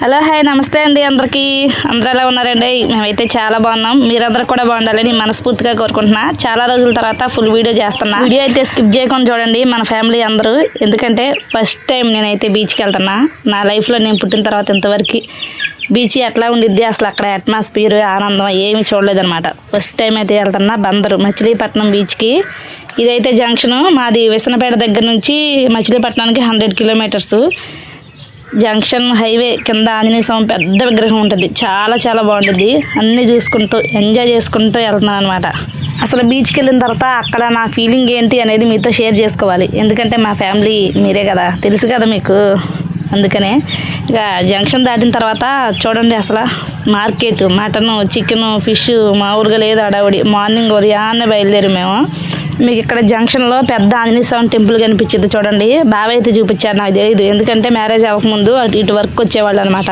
Hello hi నమస్తే అండి అందరికీ. అందరూ ఎలా ఉన్నారండి? మేమైతే చాలా బాగున్నాం. మీరందరూ కూడా బాగుండాలని మనస్ఫూర్తిగా కోరుకుంటున్నా. చాలా రోజుల తర్వాత ఫుల్ వీడియో చేస్తున్నా. వీడియో అయితే స్కిప్ చేయకుండా చూడండి మన ఫ్యామిలీ అందరూ. ఎందుకంటే ఫస్ట్ టైం నేనైతే బీచ్కి వెళ్తున్నా. నా లైఫ్లో నేను పుట్టిన తర్వాత ఇంతవరకు బీచ్ ఎట్లా ఉండిద్ది, అసలు అక్కడ అట్మాస్ఫియర్ ఆనందం ఏమీ చూడలేదన్నమాట. ఫస్ట్ టైం అయితే వెళ్తున్నా బందరు మచిలీపట్నం బీచ్కి. ఇదైతే జంక్షను మాది విసనపేట దగ్గర నుంచి మచిలీపట్నానికి 100 కిలోమీటర్స్. జంక్షన్ హైవే కింద ఆంజనేయ స్వామి పెద్ద విగ్రహం ఉంటుంది. చాలా చాలా బాగుంటుంది. అన్నీ చూసుకుంటూ ఎంజాయ్ చేసుకుంటూ వెళ్తున్నాను అనమాట. అసలు బీచ్కి వెళ్ళిన తర్వాత అక్కడ నా ఫీలింగ్ ఏంటి అనేది మీతో షేర్ చేసుకోవాలి. ఎందుకంటే మా ఫ్యామిలీ మీరే కదా, తెలుసు కదా మీకు. అందుకనే ఇక జంక్షన్ దాటిన తర్వాత చూడండి అసలు మార్కెట్ మటను చికెను ఫిష్ మామూలుగా లేదు హడావుడి. మార్నింగ్ ఉదయాన్నే బయలుదేరి మేము. మీకు ఇక్కడ జంక్షన్లో పెద్ద ఆంజనేయ స్వామి టెంపుల్ కనిపించింది చూడండి. బాగా అయితే చూపించారు, నాకు తెలియదు. ఎందుకంటే మ్యారేజ్ అవ్వకముందు ఇటు వర్క్ వచ్చేవాళ్ళు అనమాట.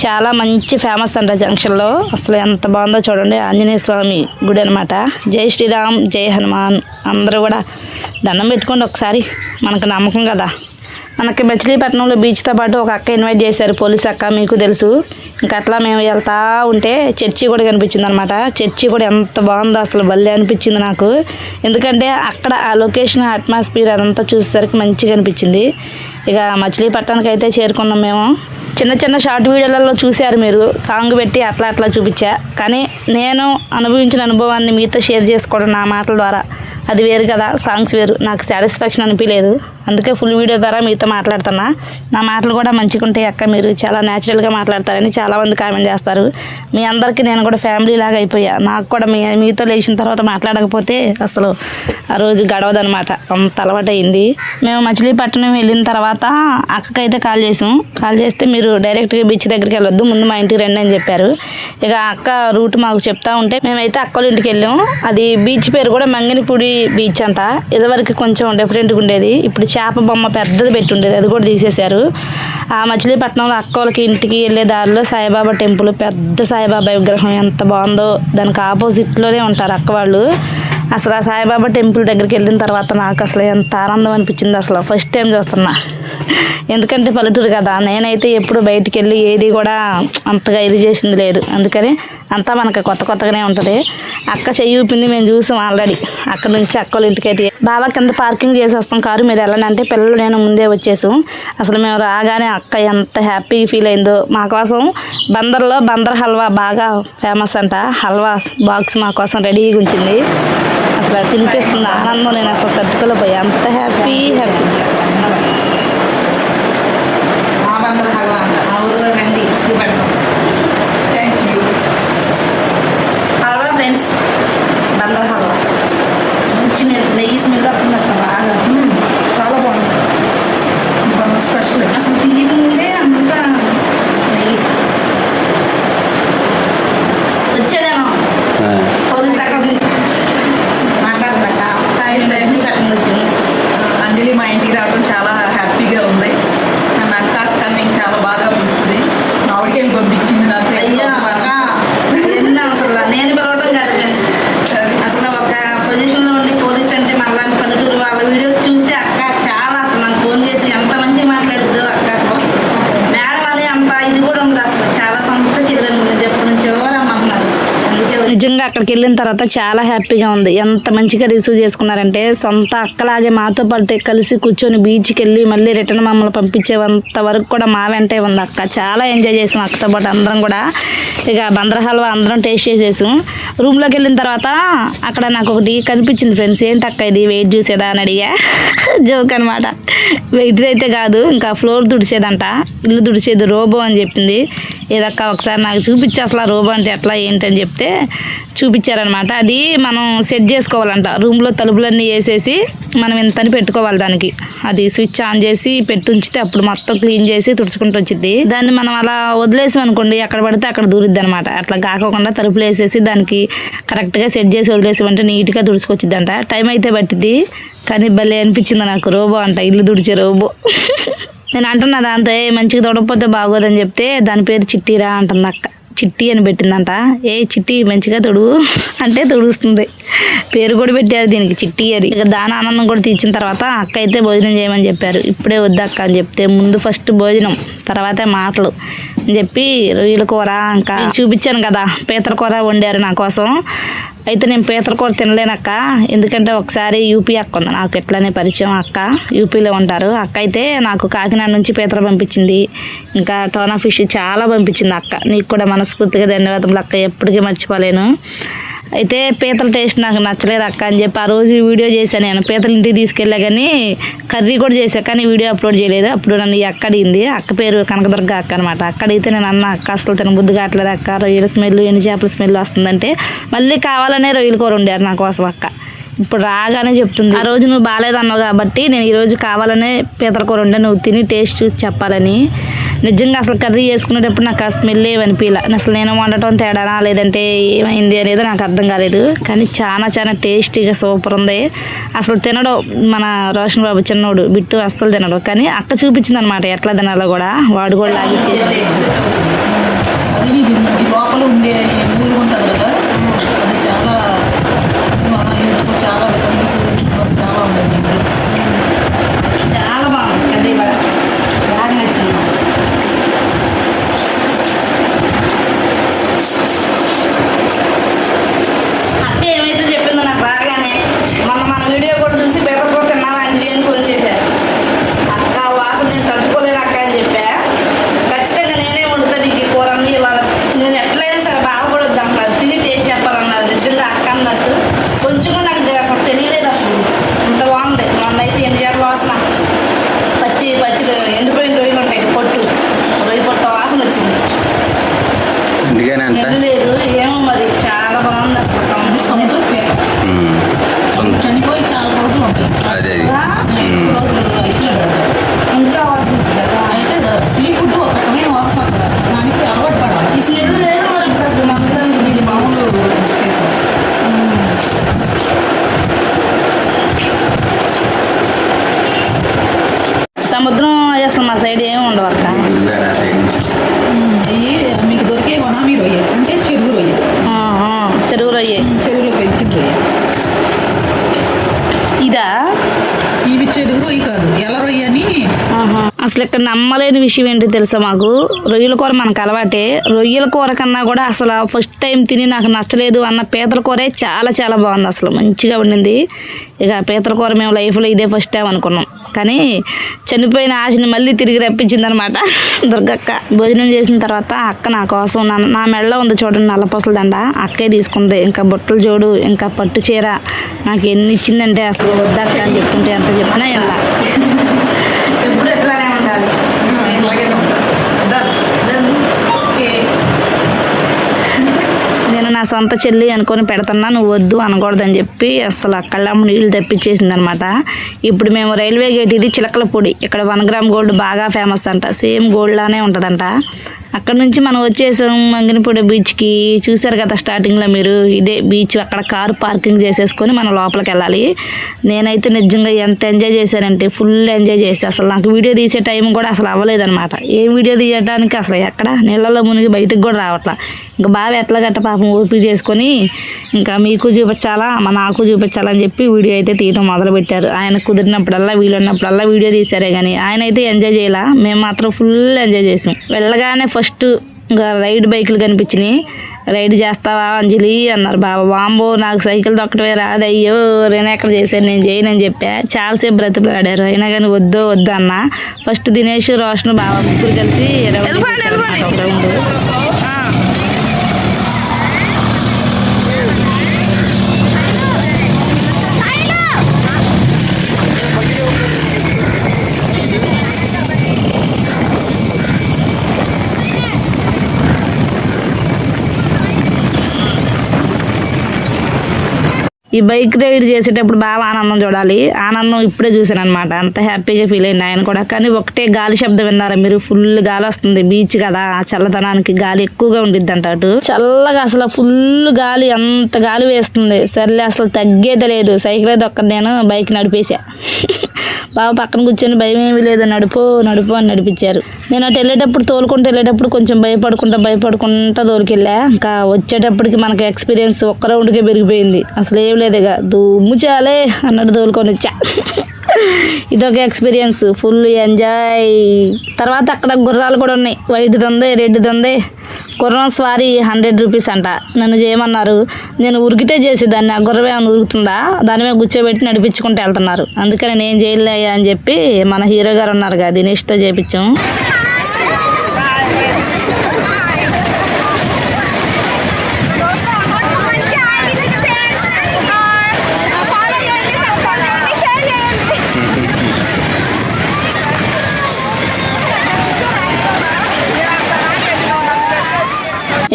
చాలా మంచి ఫేమస్ అంట జంక్షన్లో. అసలు ఎంత బాగుందో చూడండి. ఆంజనేయ స్వామి గుడి అనమాట. జై శ్రీరామ్ జై హనుమాన్. అందరూ కూడా దండం పెట్టుకోండి ఒకసారి, మనకు నమ్మకం కదా. మనకి మచిలీపట్నంలో బీచ్తో పాటు ఒక అక్క ఇన్వైట్ చేశారు, పోలీస్ అక్క, మీకు తెలుసు. ఇంకా అట్లా మేము వెళ్తా ఉంటే చర్చి కూడా కనిపించింది అనమాట. చర్చి కూడా ఎంత బాగుందో అసలు, భలే అనిపించింది నాకు. ఎందుకంటే అక్కడ ఆ లొకేషన్ అట్మాస్ఫియర్ అదంతా చూసేసరికి మంచిగా అనిపించింది. ఇక మచిలీపట్నానికి అయితే చేరుకున్నాం మేము. చిన్న చిన్న షార్ట్ వీడియోలలో చూశారు మీరు, సాంగ్ పెట్టి అట్లా అట్లా చూపించా. కానీ నేను అనుభవించిన అనుభవాన్ని మీతో షేర్ చేసుకోవడం నా మాటల ద్వారా అది వేరు కదా. సాంగ్స్ వేరు. నాకు సాటిస్ఫాక్షన్ అనిపించలేదు. అందుకే ఫుల్ వీడియో ద్వారా మీతో మాట్లాడుతున్నా. నా మాటలు కూడా మంచిగా ఉంటాయి అక్క, మీరు చాలా న్యాచురల్గా మాట్లాడతారని చాలామంది కామెంట్ చేస్తారు. మీ అందరికీ నేను కూడా ఫ్యామిలీ లాగా అయిపోయా. నాకు కూడా మీతో లేచిన తర్వాత మాట్లాడకపోతే అసలు ఆ రోజు గడవదనమాట, అంత అలవాటు అయింది. మేము మచిలీపట్నం వెళ్ళిన తర్వాత అక్కకైతే కాల్ చేస్తే మీరు డైరెక్ట్గా బీచ్ దగ్గరికి వెళ్ళొద్దు, ముందు మా ఇంటికి రండి అని చెప్పారు. ఇక అక్క రూట్ మాకు చెప్తా ఉంటే మేమైతే అక్కల ఇంటికి వెళ్ళాము. అది బీచ్ పేరు కూడా మంగినపూడి బీచ్ అంట. ఇదివరకు కొంచెం డిఫరెంట్గా ఉండేది. ఇప్పుడు చేప బొమ్మ పెద్దది పెట్టి ఉండేది, అది కూడా తీసేశారు. ఆ మచిలీపట్నంలో అక్క వాళ్ళకి ఇంటికి వెళ్ళే దారిలో సాయిబాబా టెంపుల్, పెద్ద సాయిబాబా విగ్రహం ఎంత బాగుందో. దానికి ఆపోజిట్లోనే ఉంటారు అక్క వాళ్ళు. అసలు ఆ సాయిబాబా టెంపుల్ దగ్గరికి వెళ్ళిన తర్వాత నాకు అసలు ఎంత ఆనందం అనిపించింది. అసలు ఫస్ట్ టైం చూస్తున్నా. ఎందుకంటే పల్లెటూరు కదా, నేనైతే ఎప్పుడు బయటికి వెళ్ళి ఏది కూడా అంతగా ఇది చేసింది లేదు. అందుకని అంతా మనకు కొత్తగానే ఉంటుంది. అక్క చెయ్యి ఊపింది, మేము చూసాం ఆల్రెడీ. అక్కడ నుంచి అక్కల ఇంటికైతే బాబా కింద పార్కింగ్ చేసి వస్తాం కారు, మీరు వెళ్ళండి అంటే పిల్లలు నేను ముందే వచ్చేసాం. అసలు మేము రాగానే అక్క ఎంత హ్యాపీ ఫీల్ అయిందో. మా కోసం బందర్లో బందర్ హల్వా బాగా ఫేమస్ అంట. హల్వా బాక్స్ మా కోసం రెడీగా ఉంచింది. అసలు తినిపిస్తుంది ఆనందం, నేను అసలు తట్టుకోలేకపోయా. అంత హ్యాపీ. హల్వా ఫ్రెండ్స్, బందర్ హల్వా మంచి నెయ్యి స్మెల్ వస్తుంది అక్కడ బాగా. చాలా బాగుంది, స్పెషల్. అసలు తింటే అంతా నెయ్యి వచ్చేదేమో పోలీస్ అక్కడ మాట్లాడదాక వచ్చింది. అంజలి మా ఇంటికి రావడం చాలా హ్యాపీగా ఉంది. నన్ను అక్క నేను చాలా బాగా పిలుస్తుంది. మామిడికాయలు పంపించింది నాకు. అయ్యా అసలు నేను పిలవడం కాదు ఫ్రెండ్స్. అసలు ఒక పొజిషన్లో ఉండి పోలీస్ అంటే మళ్ళీ పల్లెటూరు వాళ్ళ వీడియోస్ చూసి అక్క చాలా అసలు నాకు ఫోన్ చేసి ఎంత మంచిగా మాట్లాడుద్దో అక్కకు. మేడం అని అంత ఇది కూడా ఉండదు అసలు. చాలా సొంత చెల్లెలు ఉంది, ఎప్పటి నుంచో రమ్మంటున్నారు. నిజంగా అక్కడికి వెళ్ళిన తర్వాత చాలా హ్యాపీగా ఉంది. ఎంత మంచిగా రిసీవ్ చేసుకున్నారంటే, సొంత అక్కలాగే మాతో పాటు కలిసి కూర్చొని బీచ్కి వెళ్ళి మళ్ళీ రిటర్న్ మమ్మల్ని పంపించేంత వరకు కూడా మా వెంటే ఉంది అక్క. చాలా ఎంజాయ్ చేసాం అక్కతో పాటు అందరం కూడా. ఇక బందర్ హల్వా అందరం టేస్ట్ చేసేసాం. రూమ్లోకి వెళ్ళిన తర్వాత అక్కడ నాకు ఒకటి కనిపించింది ఫ్రెండ్స్. ఏంటక్క ఇది, వెయిట్ చూసేదా అని అడిగా. జోక్ అనమాట. వెయిట్ అయితే కాదు, ఇంకా ఫ్లోర్ తుడిచేదంట, ఇల్లు తుడిచేది రోబో అని చెప్పింది. ఏదక్క ఒకసారి నాకు చూపించి అసలు రోబో అంటే ఎట్లా ఏంటని చెప్తే చూపించారనమాట. అది మనం సెట్ చేసుకోవాలంట. రూమ్లో తలుపులన్నీ వేసేసి మనం ఇంతని పెట్టుకోవాలి దానికి. అది స్విచ్ ఆన్ చేసి పెట్టి ఉంచితే అప్పుడు మొత్తం క్లీన్ చేసి తుడుచుకుంటూ వచ్చింది. దాన్ని మనం అలా వదిలేసాం అనుకోండి, ఎక్కడ పడితే అక్కడ దూరిద్ది అనమాట. అట్లా కాకుండా తలుపులు వేసేసి దానికి కరెక్ట్గా సెట్ చేసి వదిలేసామంటే నీట్గా తుడుచుకొచ్చిద్దంట. టైం అయితే పట్టింది, కానీ భలే అనిపించింది నాకు. రోబో అంట, ఇల్లు తుడిచే రోబో. నేను అంటున్నా దాంతో మంచిగా తొడకపోతే బాగోదని చెప్తే దాని పేరు చిట్టిరా అంటుంది అక్క. చిట్టి అని పెట్టిందంట. ఏ చిట్టి మంచిగా తొడుగు అంటే తొడుస్తుంది. పేరు కూడా పెట్టారు దీనికి, చిట్టి అని. ఇక దాని ఆనందం కూడా తీర్చిన తర్వాత అక్క అయితే భోజనం చేయమని చెప్పారు. ఇప్పుడే వద్దక్క అని చెప్తే ముందు ఫస్ట్ భోజనం తర్వాతే మాటలు అని చెప్పి రొయ్యల కూర ఇంకా చూపించాను కదా, పీతల కూర వండారు నా కోసం. అయితే నేను పీతల కూర తినలేనక్క, ఎందుకంటే ఒకసారి యూపీ అక్క ఉంది నాకు ఎట్లనే పరిచయం. అక్క యూపీలో ఉంటారు. అక్క అయితే నాకు కాకినాడ నుంచి పీతలు పంపించింది, ఇంకా టోనా ఫిష్ చాలా పంపించింది అక్క. నీకు కూడా మనస్ఫూర్తిగా ధన్యవాదములు అక్క, ఎప్పటికీ మర్చిపోలేను. అయితే పీతల టేస్ట్ నాకు నచ్చలేదు అక్క అని చెప్పి ఆ రోజు వీడియో చేశాను. నేను పీతలు ఇంటికి తీసుకెళ్ళా కానీ కర్రీ కూడా చేశా, కానీ వీడియో అప్లోడ్ చేయలేదు. అప్పుడు నన్ను ఈ అక్క అడిగింది, అక్క పేరు కనకదుర్గ అక్క అనమాట. అక్క అడిగితే నేను అన్న అక్క అసలు తిన బుద్ధి కావట్లేదు అక్క, రొయ్యల స్మెల్ ఎండు చేపల స్మెల్ వస్తుందంటే మళ్ళీ కావాలనే రొయ్యల కూర వండారు నా కోసం అక్క. ఇప్పుడు రాగానే చెప్తుంది, ఆ రోజు నువ్వు బాగాలేదన్నావు కాబట్టి నేను ఈరోజు కావాలనే పీతల కూర వండా, నువ్వు తిని టేస్ట్ చూసి చెప్పాలని. నిజంగా అసలు కర్రీ చేసుకునేటప్పుడు నాకు ఆ స్మెల్ ఏమనిపించలే. అసలు నేను వండటం తేడానా లేదంటే ఏమైంది అనేది నాకు అర్థం కాలేదు. కానీ చాలా చాలా టేస్టీగా సూపర్ ఉంది. అసలు తినడు మన రోషన్ బాబు చిన్నోడు బిట్టు అస్సలు తినడు, కానీ అక్క చూపించింది అనమాట ఎట్లా తినాలో కూడా. వాడు కూడా లాగిచ్చేది. లోపల ఉండే ఉంటుంది కదా, అది చాలా చాలా విటమిన్స్ చాలా ఉంటుంది. చాలా బాగుంది కర్రీ కూడా, బాగా నచ్చింది. అక్క ఏమైతే చెప్పిందో నాకు రాగానే మొన్న మన వీడియో కూడా చూసి పేపర్ కూడా తిన్నావా అంజలి అని ఫోన్ చేశారు. అక్క వాసన నేను తట్టుకోలేను అక్క అని చెప్పా. ఖచ్చితంగా నేనే వండుతాను నీకు ఈ కూర అన్ని ఇవాళ, నేను ఎట్లయినా సరే బాగుపడొద్దు అక్క, తిని టేస్ట్ చెప్పాలన్నారు. నిజంగా అక్క అన్నట్టు కొంచెం కూడా నాకు అసలు తెలియలేదు అసలు, అంత బాగుంది. మొన్న అయితే ఎండు చేపల వాసన, పచ్చిలు ఎండిపోయిన రొయ్యలు ఉంటాయి పొట్టు, రొయ్య పొట్ట వాసన వచ్చింది. లేదు ఏమో మరి చాలా బాగుంది అసలు. సముద్రం చనిపోయి చాలా రోజులు ఉంటాయి, ఇంకా వాసన వచ్చింది కదా. అయితే సీ ఫుడ్ ఒక రకమైన వాసన అక్కడ, దానికి అలవాటు పడాలి. ఈ స్మెల్ లేదు మరి ఇప్పుడు అసలు మన ఇది మామూలు సముద్రం అసలు మా సైడ్ ఏమి ఉండవు అక్క. మీకు దొరికే వనామీ రొయ్య అంటే చెరువు రొయ్య, చెరువు రొయ్య, చెరువులో పెంచిన రొయ్య. ఇదా? ఇవి చెరువు రొయ్య కాదు, ఎల రొయ్య అని. అసలు ఇక్కడ నమ్మలేని విషయం ఏంటి తెలుసా, మాకు రొయ్యల కూర మనకు అలవాటే. రొయ్యల కూర కన్నా కూడా అసలు ఫస్ట్ టైం తిని నాకు నచ్చలేదు అన్న పీతల కూరే చాలా చాలా బాగుంది, అసలు మంచిగా ఉండింది. ఇక పీతల కూర మేము లైఫ్లో ఇదే ఫస్ట్ టైం అనుకున్నాం, కానీ చనిపోయిన ఆశని మళ్ళీ తిరిగి రప్పించిందనమాట దుర్గక్క. భోజనం చేసిన తర్వాత అక్క నా కోసం నా మెడలో ఉంది చూడండి నల్లపూసల దండ, అక్కే తీసుకుంది. ఇంకా బొట్టలు జోడు, ఇంకా పట్టు చీర నాకు ఎన్ని ఇచ్చిందంటే అసలు వద్దక్క అని చెప్తుంటే ఎంత చెప్పినా ఎలా ఎప్పుడు ఎట్లానే ఉండాలి. నేను నా సొంత చెల్లి అనుకొని పెడుతున్నా, నువ్వు వద్దు అనకూడదని చెప్పి అసలు కళ్ళమ్మ నీళ్ళు తెప్పించేసింది అనమాట. ఇప్పుడు మేము రైల్వే గేట్, ఇది చిలకల పొడి, ఇక్కడ 1 గ్రామ్ గోల్డ్ బాగా ఫేమస్ అంట, సేమ్ గోల్డ్ లానే ఉంటుందంట. అక్కడ నుంచి మనం వచ్చేసాం మంగినపూడి బీచ్కి. చూసారు కదా స్టార్టింగ్లో మీరు, ఇదే బీచ్. అక్కడ కారు పార్కింగ్ చేసేసుకొని మనం లోపలికి వెళ్ళాలి. నేనైతే నిజంగా ఎంత ఎంజాయ్ చేశానంటే ఫుల్ ఎంజాయ్ చేసి, అసలు నాకు వీడియో తీసే టైం కూడా అసలు అవ్వలేదన్నమాట. ఏ వీడియో తీయడానికి అసలు ఎక్కడ నీళ్ళలో మునిగి బయటకు కూడా రావట్లా. ఇంకా బాగా ఎట్లా గట్ట పాపం ఓపిక చేసుకొని ఇంకా మీకు చూపించాలా నాకు చూపించాలని చెప్పి వీడియో అయితే తీయడం మొదలుపెట్టారు. ఆయన కుదిరినప్పుడల్లా వీలు ఉన్నప్పుడల్లా వీడియో తీశారే కానీ ఆయన అయితే ఎంజాయ్ చేయాల, మేము మాత్రం ఫుల్ ఎంజాయ్ చేసాం. వెళ్ళగానే ఫస్ట్ ఇంకా రైడ్ బైకులు కనిపించినాయి. రైడ్ చేస్తావా అంజలి అన్నారు బాబా. వాంబో నాకు సైకిల్ దొక్కటమే రాదు, అయ్యో నేను ఎక్కడ చేశాను, నేను చేయనని చెప్పా. చాలాసేపు బ్రతిపలాడారు, అయినా కానీ వద్దు అన్న. ఫస్ట్ దినేష్ రోషన్ బాబా ముగ్గురు కలిసి ఈ బైక్ రైడ్ చేసేటప్పుడు బాగా ఆనందం చూడాలి. ఆనందం ఇప్పుడే చూసాను అనమాట, అంత హ్యాపీగా ఫీల్ అయింది ఆయన కూడా. కానీ ఒకటే గాలి శబ్దం విన్నారా మీరు, ఫుల్ గాలి వస్తుంది. బీచ్ కదా, ఆ చల్లదనానికి గాలి ఎక్కువగా ఉండిద్ది అంట అటు. చల్లగా అసలు ఫుల్ గాలి, అంత గాలి వేస్తుంది. సర్లే అసలు తగ్గేదే లేదు. సైకిల్ దొక్కని నేను బైక్ నడిపేసా. బావ పక్కన కూర్చొని భయం ఏమీ లేదు నడుపు అని నడిపించారు. నేను అటు వెళ్ళేటప్పుడు వెళ్ళేటప్పుడు కొంచెం భయపడుకుంటా తోలుకెళ్ళా. ఇంకా వచ్చేటప్పటికి మనకి ఎక్స్పీరియన్స్ ఒక్క రౌండ్కే పెరిగిపోయింది. అసలు ఏం లేదు, ఇక దుమ్ము చాలే అన్నట్టు తోలుకొని వచ్చా. ఇదొక ఎక్స్పీరియన్స్, ఫుల్ ఎంజాయ్. తర్వాత అక్కడ గుర్రాలు కూడా ఉన్నాయి, వైట్ది ఉంది, రెడ్ది ఉంది. గుర్రం స్వారీ 100 రూపీస్ అంట. నన్ను చేయమన్నారు, నేను ఉరికితే చేసేదాన్ని. ఆ గుర్రం ఏమైనా ఉరుకుతుందా, దాని మీద కూర్చోబెట్టి నడిపించుకుంటూ వెళ్తున్నారు. అందుకని నేను చేయలే అని చెప్పి మన హీరో గారు ఉన్నారు కదా, దినేష్తో చేయించాం.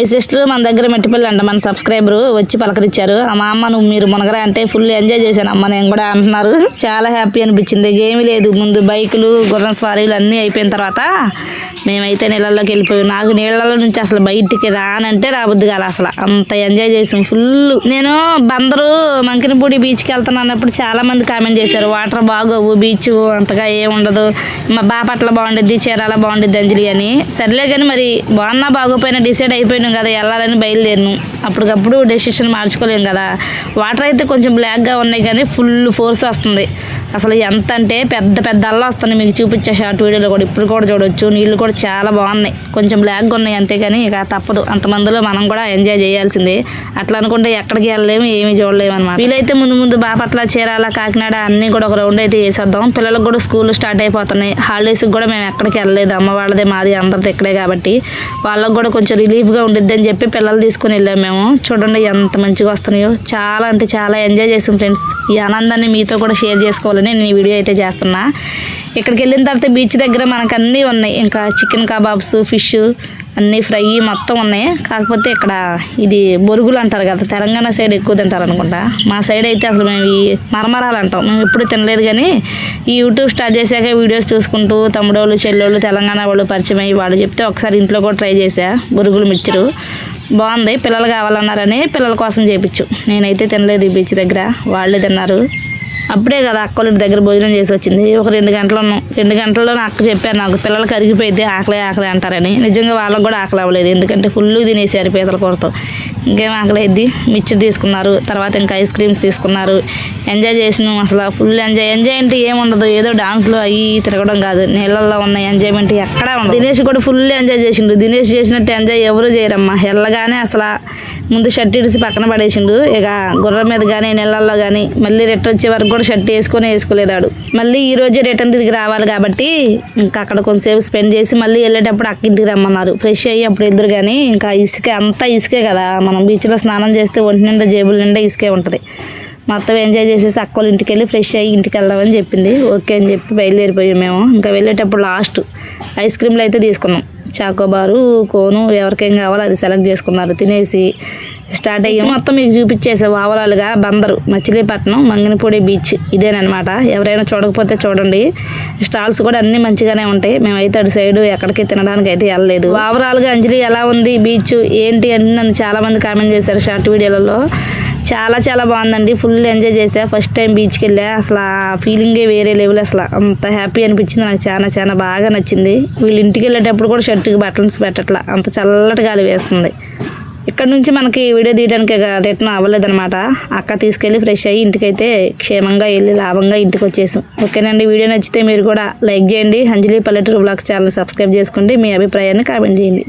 ఈ సిస్టర్ మన దగ్గర మెట్టిపల్లి అంట, మన సబ్స్క్రైబరు వచ్చి పలకరించారు. మా అమ్మ నువ్వు మీరు మునగరా అంటే ఫుల్ ఎంజాయ్ చేశాను అమ్మ నేను కూడా అంటున్నారు. చాలా హ్యాపీ అనిపించింది. ఏమీ లేదు, ముందు బైకులు గుర్రం స్వారీలు అన్నీ అయిపోయిన తర్వాత మేమైతే నీళ్ళల్లోకి వెళ్ళిపోయాం. నాకు నీళ్ళలో నుంచి అసలు బయటికి రానంటే రాబుద్ది కాదు, అసలు అంత ఎంజాయ్ చేసాం ఫుల్. నేను బందరు మంకినపూడి బీచ్కి వెళ్తాను అన్నప్పుడు చాలా మంది కామెంట్ చేశారు, వాటర్ బాగోవు, బీచ్ అంతగా ఏముండదు, మా బాపట్ల బాగుండిద్ది, చీరాల బాగుండిద్ది అంజలి అని. సర్లే కానీ మరి బాగున్నా బాగోపోయినా డిసైడ్ అయిపోయినాం కదా వెళ్ళాలని బయలుదేరిను. అప్పటికప్పుడు డెసిషన్ మార్చుకోలేం కదా. వాటర్ అయితే కొంచెం బ్లాక్గా ఉన్నాయి కానీ ఫుల్ ఫోర్స్ వస్తుంది. అసలు ఎంత అంటే పెద్ద అల్లా వస్తుంది. మీకు చూపించే షార్ట్ వీడియోలో కూడా ఇప్పుడు కూడా చూడొచ్చు. నీళ్ళు కూడా చాలా బాగున్నాయి, కొంచెం బ్లాక్గా ఉన్నాయి అంతేగాని ఇక తప్పదు, అంతమందిలో మనం కూడా ఎంజాయ్ చేయాల్సిందే. అట్లా అనుకుంటే ఎక్కడికి వెళ్ళలేము, ఏమీ చూడలేము అనమాట. వీలైతే ముందు బాపట్ల, చీరాల, కాకినాడ అన్నీ కూడా ఒక రౌండ్ అయితే వేసేద్దాం. పిల్లలకు కూడా స్కూల్ స్టార్ట్ అయిపోతున్నాయి. హాలిడేస్కి కూడా మేము ఎక్కడికి వెళ్ళలేదు, అమ్మ వాళ్ళదే మాది అందరిది ఇక్కడే కాబట్టి వాళ్ళకు కూడా కొంచెం రిలీఫ్గా ఉండిద్ది అని చెప్పి పిల్లలు తీసుకుని వెళ్ళాము మేము. చూడండి ఎంత మంచిగా వస్తున్నాయో, చాలా అంటే చాలా ఎంజాయ్ చేసాం ఫ్రెండ్స్. ఈ ఆనందాన్ని మీతో కూడా షేర్ చేసుకోవాలని నేను ఈ వీడియో అయితే చేస్తున్నా. ఇక్కడికి వెళ్ళిన తర్వాత బీచ్ దగ్గర మనకు అన్నీ ఉన్నాయి, ఇంకా చికెన్ కబాబ్స్, ఫిష్ అన్నీ ఫ్రై మొత్తం ఉన్నాయి. కాకపోతే ఇక్కడ ఇది బొరుగులు అంటారు కదా, తెలంగాణ సైడ్ ఎక్కువ తింటారు అనుకుంటా. మా సైడ్ అయితే అసలు మేము ఈ మరమరాలు అంటాం, మేము ఎప్పుడు తినలేదు. కానీ ఈ యూట్యూబ్ స్టార్ట్ చేశాక వీడియోస్ చూసుకుంటూ తమ్ముడోళ్ళు చెల్లెళ్ళు తెలంగాణ వాళ్ళు పరిచయం అయ్యి వాళ్ళు చెప్తే ఒకసారి ఇంట్లో కూడా ట్రై చేసా. బొరుగులు మిక్చరు బాగుంది, పిల్లలు కావాలన్నారని పిల్లల కోసం చేయించు. నేనైతే తినలేదు ఈ బీచ్ దగ్గర, వాళ్ళే తిన్నారు. అప్పుడే కదా అక్కల దగ్గర భోజనం చేసి వచ్చింది. ఒక 2 గంటలు ఉన్నాం. 2 గంటల్లో అక్క చెప్పారు నాకు పిల్లలకి అరిగిపోయిద్ది, ఆకలి అంటారని. నిజంగా వాళ్ళకి కూడా ఆకలి అవ్వలేదు, ఎందుకంటే ఫుల్ తినేసారు పీతల కూరతో. ఇంకేం ఆకలి అయింది. మిక్చర్ తీసుకున్నారు, తర్వాత ఇంకా ఐస్ క్రీమ్స్ తీసుకున్నారు. ఎంజాయ్ చేసినాం అసలు ఫుల్ ఎంజాయ్ అంటే ఏముండదు, ఏదో డాన్స్లో అవి తిరగడం కాదు, నీళ్ళల్లో ఉన్న ఎంజాయ్మెంట్ ఎక్కడా ఉండదు. దినేష్ కూడా ఫుల్ ఎంజాయ్ చేసిండు. దినేష్ చేసినట్టు ఎంజాయ్ ఎవరు చేయరమ్మా. వెళ్ళగానే అసలు ముందు షర్ట్ ఇడిసి పక్కన పడేసిండు. ఇక గుర్రం మీద కానీ నీళ్ళల్లో కానీ మళ్ళీ రిటర్న్ వచ్చే వరకు కూడా షర్ట్ వేసుకోలేదాడు. మళ్ళీ ఈ రోజే రిటర్న్ తిరిగి రావాలి కాబట్టి ఇంకా అక్కడ కొంతసేపు స్పెండ్ చేసి మళ్ళీ వెళ్ళేటప్పుడు అక్క ఇంటికి రమ్మన్నారు. ఫ్రెష్ అయ్యి అప్పుడు ఎదురు కానీ ఇంకా ఇసుకే, అంతా ఇసుకే కదా. మనం బీచ్లో స్నానం చేస్తే ఒంటి నిండా జేబుల నిండా ఇసుకే ఉంటుంది. మొత్తం ఎంజాయ్ చేసేసి అక్కలు ఇంటికి వెళ్ళి ఫ్రెష్ అయ్యి ఇంటికి వెళ్దామని చెప్పింది. ఓకే అని చెప్పి బయలుదేరిపోయాం మేము. ఇంకా వెళ్ళేటప్పుడు లాస్ట్ ఐస్ క్రీమ్లు అయితే తీసుకున్నాం. చాకోబారు, కోను ఎవరికేం కావాలో అది సెలెక్ట్ చేసుకున్నారు. తినేసి స్టార్ట్ అయ్యాము. మొత్తం మీకు చూపించేసే ఓవరాల్గా బందరు, మచిలీపట్నం, మంగినపూడి బీచ్ ఇదేనమాట. ఎవరైనా చూడకపోతే చూడండి. స్టాల్స్ కూడా అన్నీ మంచిగానే ఉంటాయి. మేమైతే అటు సైడ్ ఎక్కడికి తినడానికి అయితే వెళ్ళలేదు. ఓవరాల్గా అంజలి ఎలా ఉంది బీచ్ ఏంటి అని నన్ను చాలామంది కామెంట్ చేశారు షార్ట్ వీడియోలలో. చాలా బాగుందండి, ఫుల్ ఎంజాయ్ చేసా. ఫస్ట్ టైం బీచ్కి వెళ్ళా, అసలు ఆ ఫీలింగే వేరే లెవెల్. అసలు అంత హ్యాపీ అనిపించింది నాకు, చాలా బాగా నచ్చింది. వీళ్ళు ఇంటికి వెళ్ళేటప్పుడు కూడా షర్ట్కి బటన్స్ పెట్టట్లా, అంత చల్లటి గాలి వేస్తుంది. ఇక్కడ నుంచి మనకి వీడియో తీయడానికి రిటర్న్ అవ్వలేదన్నమాట. అక్క తీసుకెళ్ళి ఫ్రెష్ అయ్యి ఇంటికైతే క్షేమంగా వెళ్ళి లాభంగా ఇంటికి వచ్చేసాం. ఓకేనండి, వీడియో నచ్చితే మీరు కూడా లైక్ చేయండి. అంజలి పల్లెటూరు బ్లాగ్స్ ఛానల్ సబ్స్క్రైబ్ చేసుకోండి. మీ అభిప్రాయాన్ని కామెంట్ చేయండి.